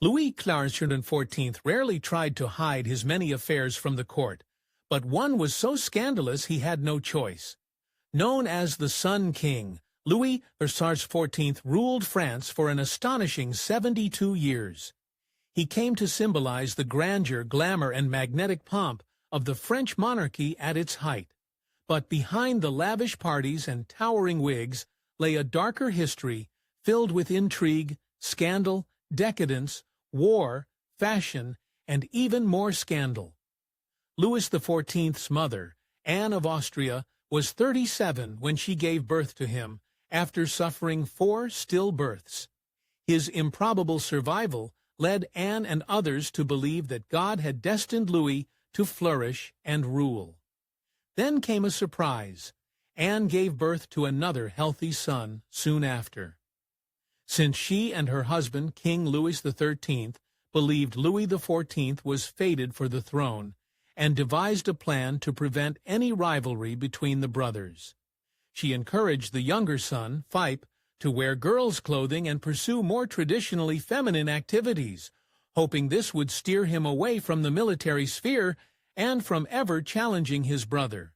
Louis XIV rarely tried to hide his many affairs from the court, but one was so scandalous he had no choice. Known as the Sun King, Louis XIV ruled France for an astonishing 72 years. He came to symbolize the grandeur, glamour, and magnetic pomp of the French monarchy at its height. But behind the lavish parties and towering wigs lay a darker history filled with intrigue, scandal, decadence, war, fashion, and even more scandal. Louis XIV's mother, Anne of Austria, was 37 when she gave birth to him, after suffering 4 stillbirths. His improbable survival led Anne and others to believe that God had destined Louis to flourish and rule. Then came a surprise. Anne gave birth to another healthy son soon after. Since she and her husband, King Louis XIII, believed Louis XIV was fated for the throne, and devised a plan to prevent any rivalry between the brothers. She encouraged the younger son, Philippe, to wear girls' clothing and pursue more traditionally feminine activities, hoping this would steer him away from the military sphere and from ever challenging his brother.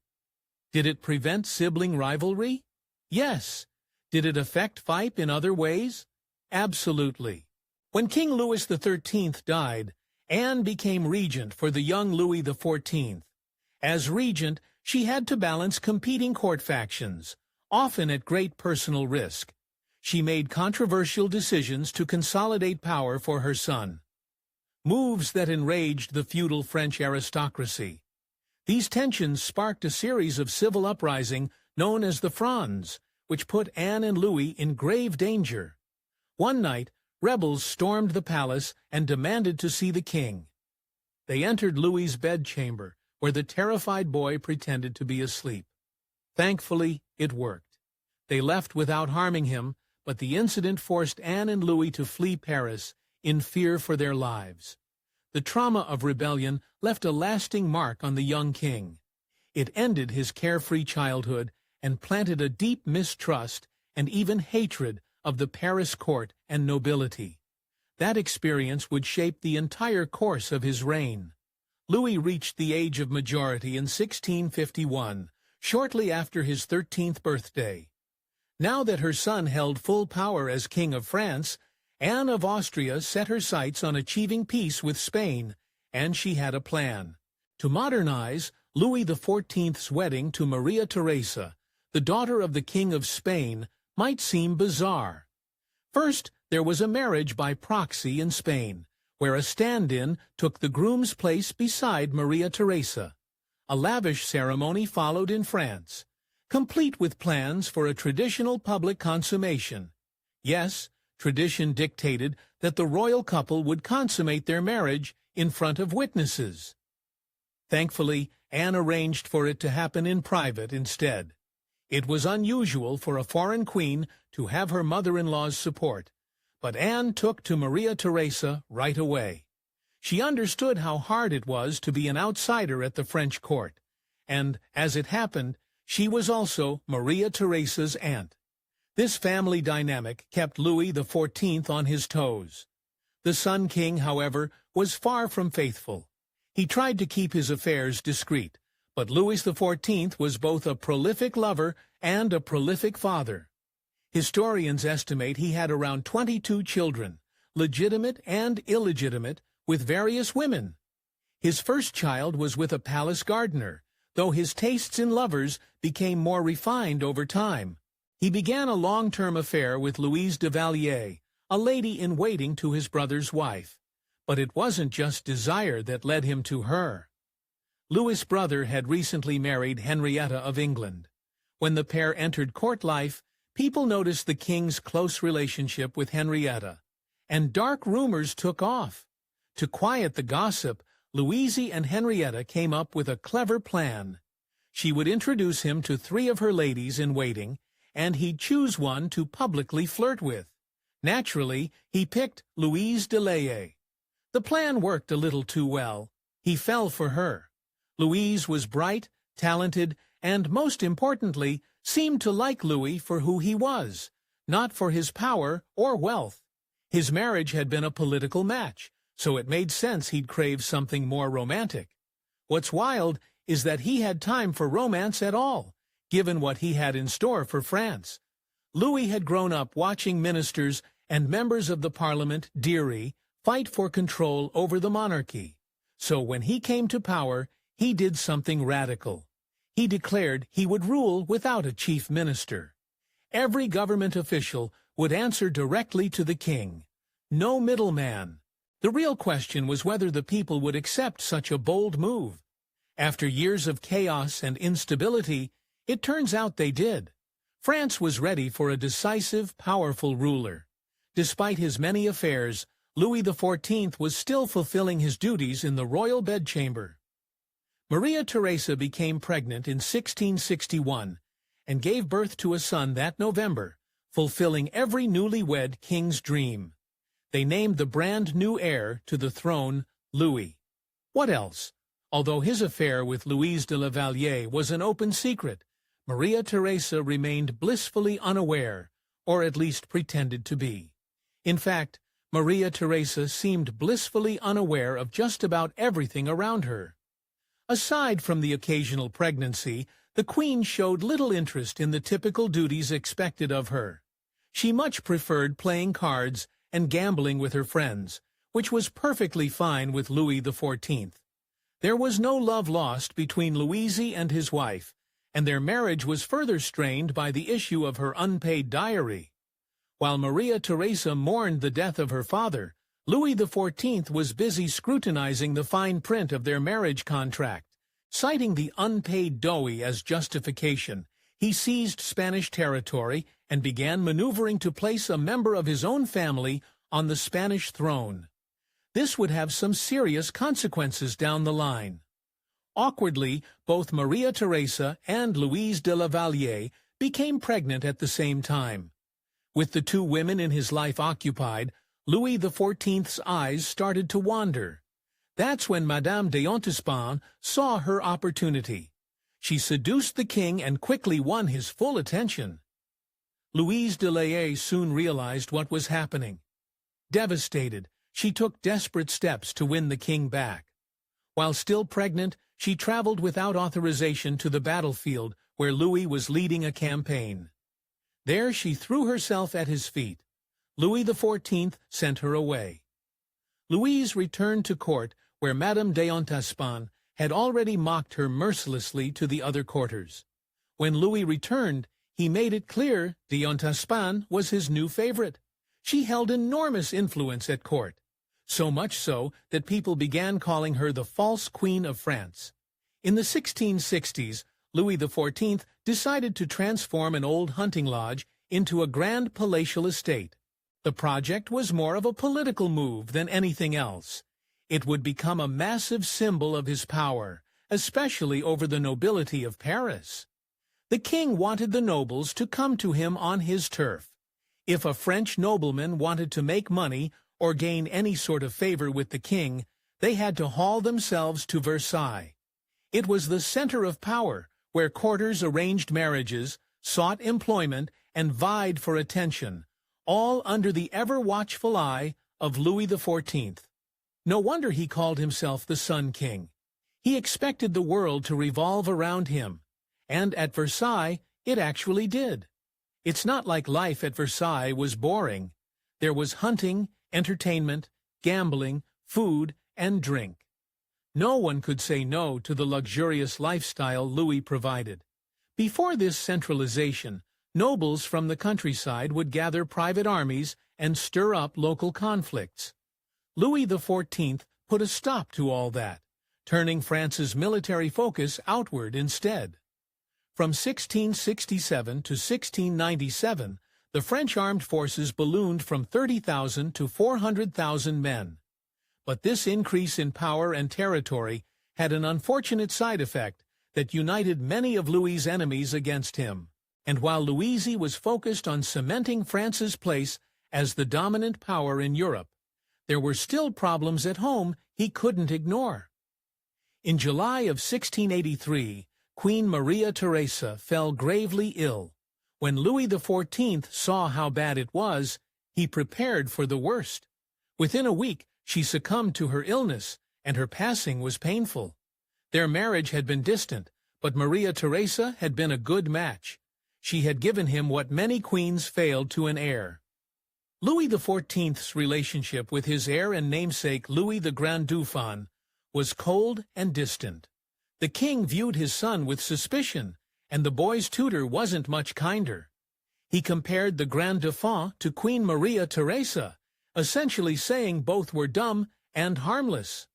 Did it prevent sibling rivalry? Yes. Did it affect Philippe in other ways? Absolutely. When King Louis XIII died, Anne became regent for the young Louis XIV. As regent, she had to balance competing court factions, often at great personal risk. She made controversial decisions to consolidate power for her son, moves that enraged the feudal French aristocracy. These tensions sparked a series of civil uprisings known as the Frondes, which put Anne and Louis in grave danger. One night, rebels stormed the palace and demanded to see the king. They entered Louis's bedchamber, where the terrified boy pretended to be asleep. Thankfully, it worked. They left without harming him, but the incident forced Anne and Louis to flee Paris in fear for their lives. The trauma of rebellion left a lasting mark on the young king. It ended his carefree childhood and planted a deep mistrust and even hatred of the Paris court and nobility. That experience would shape the entire course of his reign. Louis reached the age of majority in 1651, shortly after his 13th birthday. Now that her son held full power as King of France, Anne of Austria set her sights on achieving peace with Spain, and she had a plan. To modernize, Louis XIV's wedding to Maria Theresa, the daughter of the King of Spain, might seem bizarre. First, there was a marriage by proxy in Spain, where a stand-in took the groom's place beside Maria Theresa. A lavish ceremony followed in France, complete with plans for a traditional public consummation. Yes, tradition dictated that the royal couple would consummate their marriage in front of witnesses. Thankfully, Anne arranged for it to happen in private instead. It was unusual for a foreign queen to have her mother-in-law's support, but Anne took to Maria Theresa right away. She understood how hard it was to be an outsider at the French court, and, as it happened, she was also Maria Theresa's aunt. This family dynamic kept Louis XIV on his toes. The Sun King, however, was far from faithful. He tried to keep his affairs discreet, but Louis XIV was both a prolific lover and a prolific father. Historians estimate he had around 22 children, legitimate and illegitimate, with various women. His first child was with a palace gardener, though his tastes in lovers became more refined over time. He began a long-term affair with Louise de Valier, a lady-in-waiting to his brother's wife. But it wasn't just desire that led him to her. Louis' brother had recently married Henrietta of England. When the pair entered court life, people noticed the king's close relationship with Henrietta, and dark rumors took off. To quiet the gossip, Louise and Henrietta came up with a clever plan. She would introduce him to 3 of her ladies-in-waiting, and he'd choose one to publicly flirt with. Naturally, he picked Louise de Laye. The plan worked a little too well. He fell for her. Louise was bright, talented, and, most importantly, seemed to like Louis for who he was, not for his power or wealth. His marriage had been a political match, so it made sense he'd crave something more romantic. What's wild is that he had time for romance at all, given what he had in store for France. Louis had grown up watching ministers and members of the parliament, Deary, fight for control over the monarchy. So when he came to power, he did something radical. He declared he would rule without a chief minister. Every government official would answer directly to the king. No middleman. The real question was whether the people would accept such a bold move. After years of chaos and instability, it turns out they did. France was ready for a decisive, powerful ruler. Despite his many affairs, Louis XIV was still fulfilling his duties in the royal bedchamber. Maria Theresa became pregnant in 1661 and gave birth to a son that November, fulfilling every newlywed king's dream. They named the brand new heir to the throne Louis. What else? Although his affair with Louise de la Vallière was an open secret, Maria Theresa remained blissfully unaware, or at least pretended to be. In fact, Maria Theresa seemed blissfully unaware of just about everything around her. Aside from the occasional pregnancy, the Queen showed little interest in the typical duties expected of her. She much preferred playing cards and gambling with her friends, which was perfectly fine with Louis XIV. There was no love lost between Louis and his wife, and their marriage was further strained by the issue of her unpaid dowry. While Maria Theresa mourned the death of her father, Louis XIV was busy scrutinizing the fine print of their marriage contract. Citing the unpaid dowry as justification, he seized Spanish territory and began maneuvering to place a member of his own family on the Spanish throne. This would have some serious consequences down the line. Awkwardly, both Maria Theresa and Louise de la Vallière became pregnant at the same time. With the two women in his life occupied, Louis XIV's eyes started to wander. That's when Madame de Montespan saw her opportunity. She seduced the king and quickly won his full attention. Louise de la Vallière soon realized what was happening. Devastated, she took desperate steps to win the king back. While still pregnant, she traveled without authorization to the battlefield where Louis was leading a campaign. There she threw herself at his feet. Louis XIV sent her away. Louise returned to court where Madame de Montespan had already mocked her mercilessly to the other courtiers. When Louis returned, he made it clear de Montespan was his new favorite. She held enormous influence at court, so much so that people began calling her the false Queen of France. In the 1660s, Louis XIV decided to transform an old hunting lodge into a grand palatial estate. The project was more of a political move than anything else. It would become a massive symbol of his power, especially over the nobility of Paris. The king wanted the nobles to come to him on his turf. If a French nobleman wanted to make money or gain any sort of favor with the king, they had to haul themselves to Versailles. It was the center of power, where courtiers arranged marriages, sought employment, and vied for attention, all under the ever-watchful eye of Louis XIV. No wonder he called himself the Sun King. He expected the world to revolve around him, and at Versailles it actually did. It's not like life at Versailles was boring. There was hunting, entertainment, gambling, food, and drink. No one could say no to the luxurious lifestyle Louis provided. Before this centralization, nobles from the countryside would gather private armies and stir up local conflicts. Louis XIV put a stop to all that, turning France's military focus outward instead. From 1667 to 1697, the French armed forces ballooned from 30,000 to 400,000 men. But this increase in power and territory had an unfortunate side effect that united many of Louis's enemies against him. And while Louis was focused on cementing France's place as the dominant power in Europe, there were still problems at home he couldn't ignore. In July of 1683, Queen Maria Theresa fell gravely ill. When Louis XIV saw how bad it was, he prepared for the worst. Within a week, she succumbed to her illness, and her passing was painful. Their marriage had been distant, but Maria Theresa had been a good match. She had given him what many queens failed to an heir. Louis XIV's relationship with his heir and namesake Louis the Grand Dauphin was cold and distant. The king viewed his son with suspicion, and the boy's tutor wasn't much kinder. He compared the Grand Dauphin to Queen Maria Theresa, essentially saying both were dumb and harmless.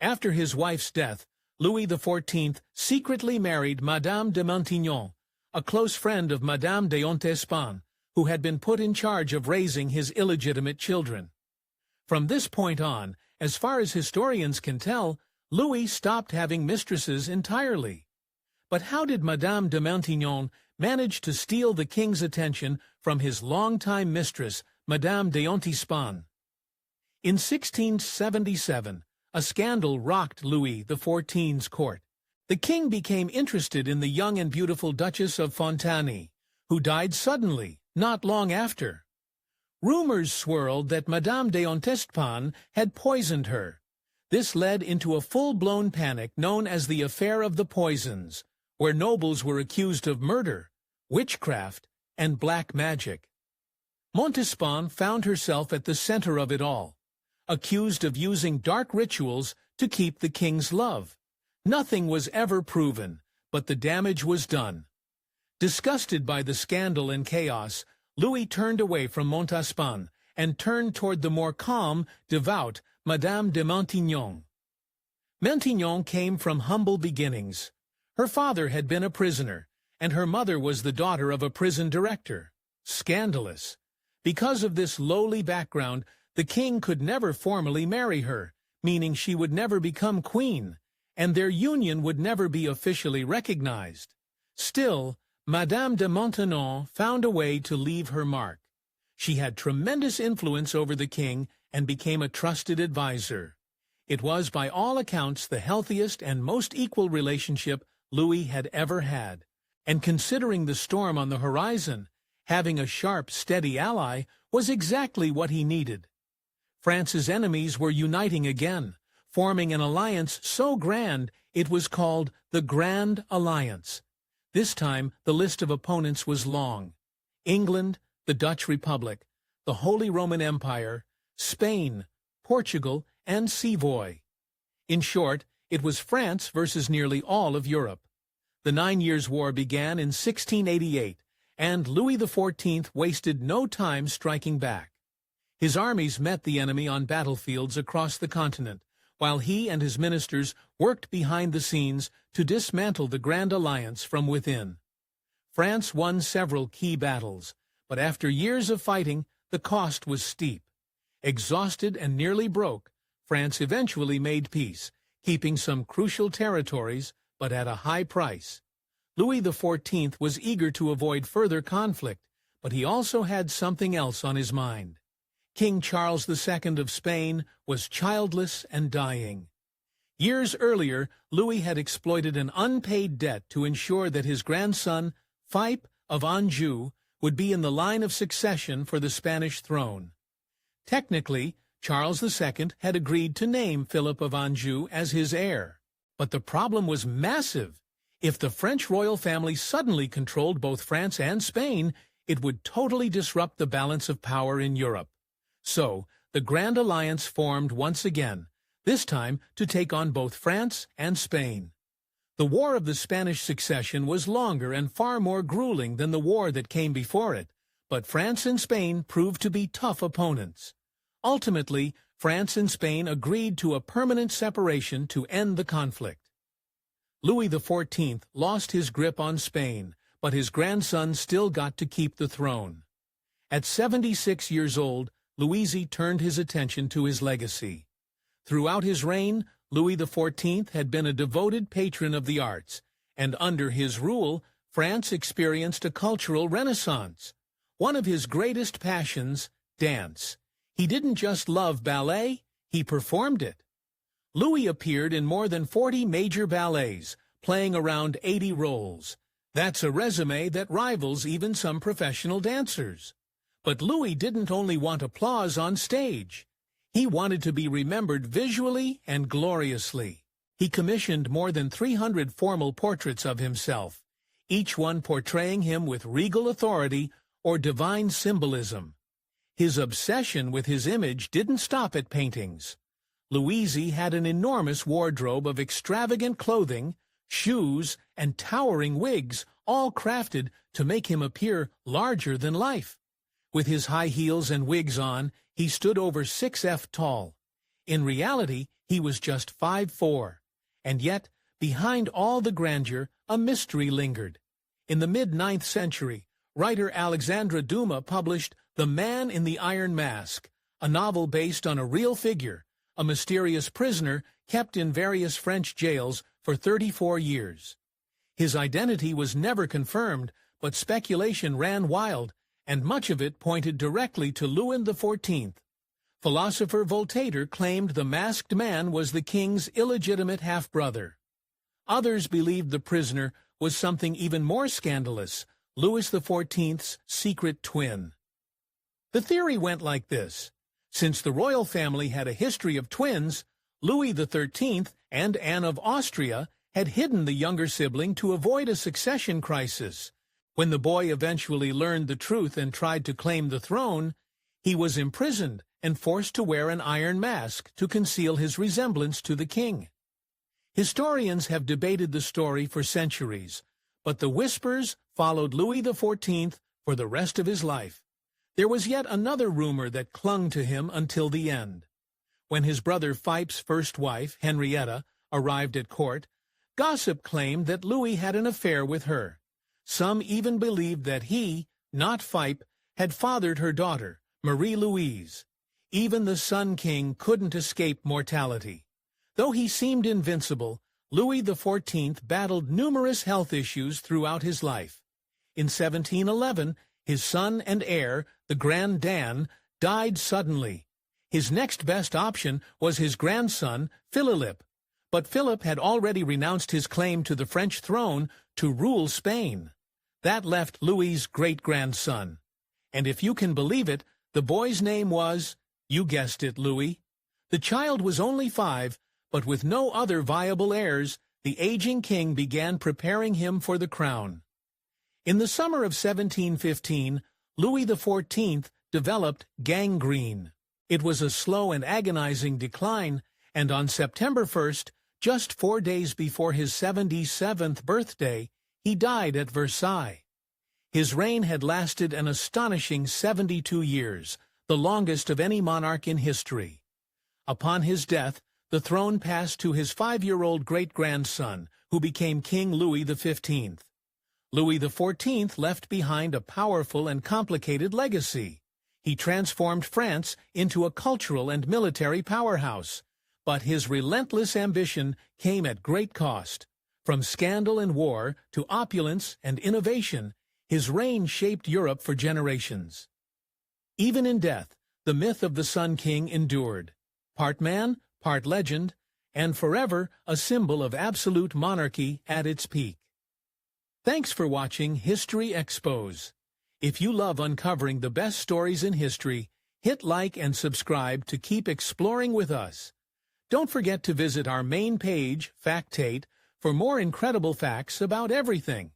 After his wife's death, Louis XIV secretly married Madame de Maintenon, a close friend of Madame de Montespan, who had been put in charge of raising his illegitimate children. From this point on, as far as historians can tell, Louis stopped having mistresses entirely. But how did Madame de Maintenon manage to steal the king's attention from his longtime mistress, Madame de Montespan? In 1677, a scandal rocked Louis XIV's court. The king became interested in the young and beautiful Duchess of Fontaine, who died suddenly, not long after. Rumors swirled that Madame de Montespan had poisoned her. This led into a full-blown panic known as the Affair of the Poisons, where nobles were accused of murder, witchcraft, and black magic. Montespan found herself at the center of it all, accused of using dark rituals to keep the king's love. Nothing was ever proven, but the damage was done. Disgusted by the scandal and chaos, Louis turned away from Montespan and turned toward the more calm, devout Madame de Maintenon. Maintenon came from humble beginnings. Her father had been a prisoner, and her mother was the daughter of a prison director. Scandalous. Because of this lowly background, the king could never formally marry her, meaning she would never become queen, and their union would never be officially recognized. Still, Madame de Maintenon found a way to leave her mark. She had tremendous influence over the king and became a trusted advisor. It was by all accounts the healthiest and most equal relationship Louis had ever had, and considering the storm on the horizon, having a sharp, steady ally was exactly what he needed. France's enemies were uniting again, forming an alliance so grand it was called the Grand Alliance. This time the list of opponents was long. England, the Dutch Republic, the Holy Roman Empire, Spain, Portugal, and Savoy. In short, it was France versus nearly all of Europe. The 9 Years' War began in 1688, and Louis XIV wasted no time striking back. His armies met the enemy on battlefields across the continent, while he and his ministers worked behind the scenes to dismantle the Grand Alliance from within. France won several key battles, but after years of fighting, the cost was steep. Exhausted and nearly broke, France eventually made peace, keeping some crucial territories, but at a high price. Louis XIV was eager to avoid further conflict, but he also had something else on his mind. King Charles II of Spain was childless and dying. Years earlier, Louis had exploited an unpaid debt to ensure that his grandson, Philippe of Anjou, would be in the line of succession for the Spanish throne. Technically, Charles II had agreed to name Philip of Anjou as his heir. But the problem was massive. If the French royal family suddenly controlled both France and Spain, it would totally disrupt the balance of power in Europe. So, the Grand Alliance formed once again, this time to take on both France and Spain. The War of the Spanish Succession was longer and far more grueling than the war that came before it, but France and Spain proved to be tough opponents. Ultimately, France and Spain agreed to a permanent separation to end the conflict. Louis XIV lost his grip on Spain, but his grandson still got to keep the throne. At 76 years old, Louis turned his attention to his legacy. Throughout his reign, Louis XIV had been a devoted patron of the arts, and under his rule, France experienced a cultural renaissance. One of his greatest passions, dance. He didn't just love ballet, he performed it. Louis appeared in more than 40 major ballets, playing around 80 roles. That's a resume that rivals even some professional dancers. But Louis didn't only want applause on stage. He wanted to be remembered visually and gloriously. He commissioned more than 300 formal portraits of himself, each one portraying him with regal authority or divine symbolism. His obsession with his image didn't stop at paintings. Louis had an enormous wardrobe of extravagant clothing, shoes, and towering wigs, all crafted to make him appear larger than life. With his high heels and wigs on, he stood over 6 feet tall. In reality, he was just 5'4". And yet, behind all the grandeur, a mystery lingered. In the mid-9th century, writer Alexandre Dumas published The Man in the Iron Mask, a novel based on a real figure, a mysterious prisoner kept in various French jails for 34 years. His identity was never confirmed, but speculation ran wild, and much of it pointed directly to Louis XIV. Philosopher Voltaire claimed the masked man was the king's illegitimate half-brother. Others believed the prisoner was something even more scandalous, Louis XIV's secret twin. The theory went like this. Since the royal family had a history of twins, Louis XIII and Anne of Austria had hidden the younger sibling to avoid a succession crisis. When the boy eventually learned the truth and tried to claim the throne, he was imprisoned and forced to wear an iron mask to conceal his resemblance to the king. Historians have debated the story for centuries, but the whispers followed Louis XIV for the rest of his life. There was yet another rumor that clung to him until the end. When his brother Philip's first wife, Henrietta, arrived at court, gossip claimed that Louis had an affair with her. Some even believed that he, not Philip, had fathered her daughter, Marie-Louise. Even the Sun King couldn't escape mortality. Though he seemed invincible, Louis XIV battled numerous health issues throughout his life. In 1711, his son and heir, the Grand Dan, died suddenly. His next best option was his grandson, Philip. But Philip had already renounced his claim to the French throne to rule Spain. That left Louis's great-grandson. And if you can believe it, the boy's name was, you guessed it, Louis. The child was only 5, but with no other viable heirs, the aging king began preparing him for the crown. In the summer of 1715, Louis XIV developed gangrene. It was a slow and agonizing decline, and on September 1st, just 4 days before his 77th birthday, he died at Versailles. His reign had lasted an astonishing 72 years, the longest of any monarch in history. Upon his death, the throne passed to his 5-year-old great-grandson, who became King Louis XV. Louis XIV left behind a powerful and complicated legacy. He transformed France into a cultural and military powerhouse. But his relentless ambition came at great cost. From scandal and war to opulence and innovation, his reign shaped Europe for generations. Even in death, the myth of the Sun King endured. Part man, part legend, and forever a symbol of absolute monarchy at its peak. Thanks for watching History Expose. If you love uncovering the best stories in history, hit like and subscribe to keep exploring with us. Don't forget to visit our main page, Factate, for more incredible facts about everything.